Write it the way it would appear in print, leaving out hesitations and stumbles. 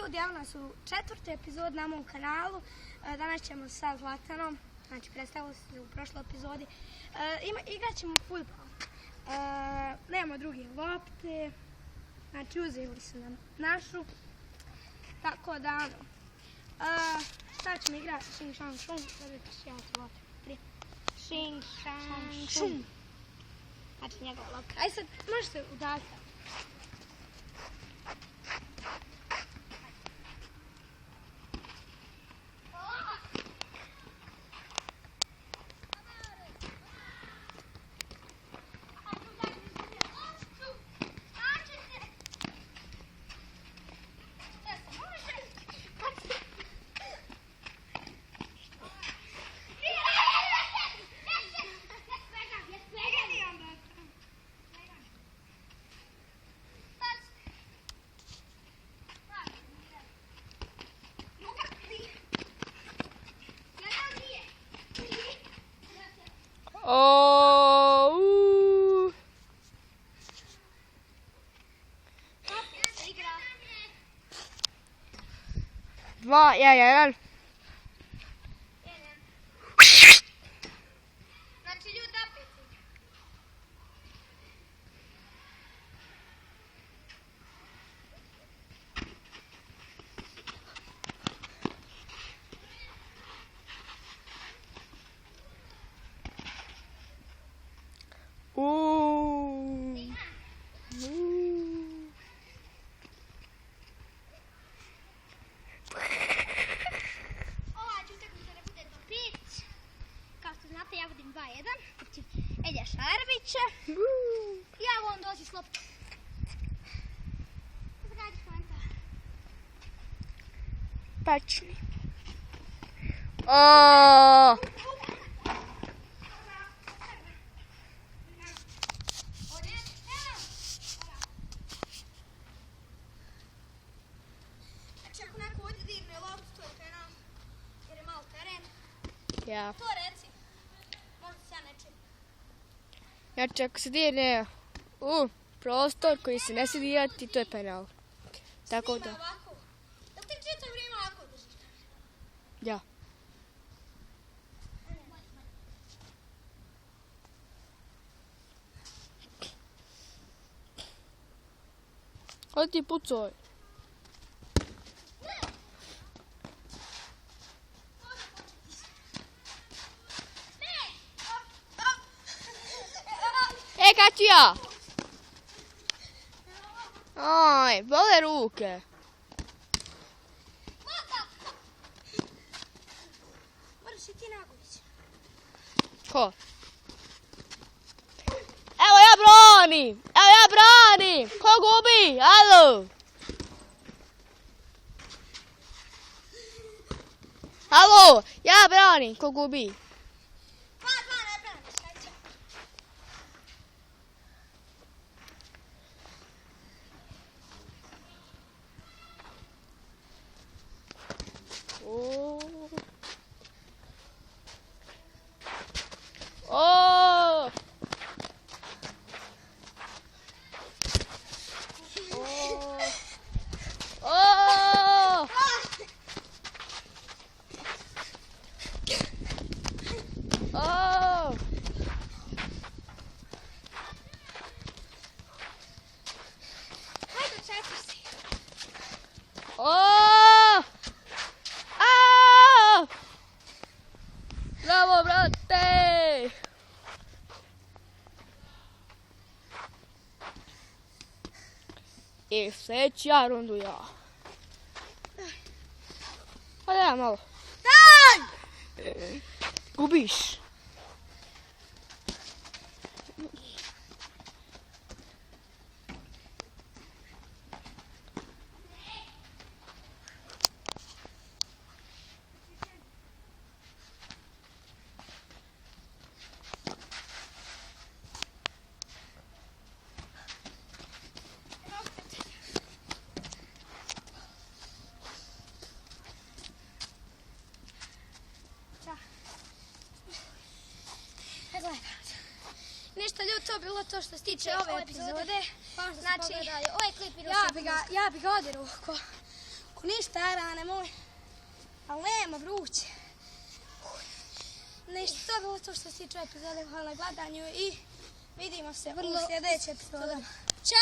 Ljudi, evo nas u 4. epizodi na mom kanalu. Danas ćemo sa Zlatanom, znači predstavili se u prošloj epizodi. Igrat ćemo fudbal. Nemamo druge lopte, znači uzeli su nam našu. Tako da, sad ćemo igrati šing, šang, šung. Ja ću lopte prije. Šing, šang, šung. Znači njegova lopta. Ajde sad, možete udaviti. Dva, jedan. Znači ljudi napet. Ja vodim 2-1 protiv Elja Šarevića. Ja volim doći s loptom. Zagađi komentar. Pačni. Znači ako neko ovdje dirne loptu, to je penal. Jer je malo teren. Ja. To reci. Znači ako se dirne u prostor koji se ne smije dirati, to je penal. Tako da. Ovako. Jel ti čito vrijeme ovako držiš? Ja. Hodi ti pucoj. Kad ću ja? Aj, bole ruke. Moraš i ti Nagović. Ko? Evo ja branim! Evo ja branim! Ko gubi? Alo! Alo! Ja branim! Ko gubi? Bravo, brate! I sljedeća rundu ja. Hajde ja malo. Daj! Gubiš. Ništa ljudi, to bilo to što se tiče ove epizode. Znači, ovaj klip ja bi ga odirao Ako ništa, Arane moj. Ali nema vruće. Ništa, to je bilo to što se tiče epizode. Hvala na gledanju i vidimo se u sljedećoj epizodi. Ćao!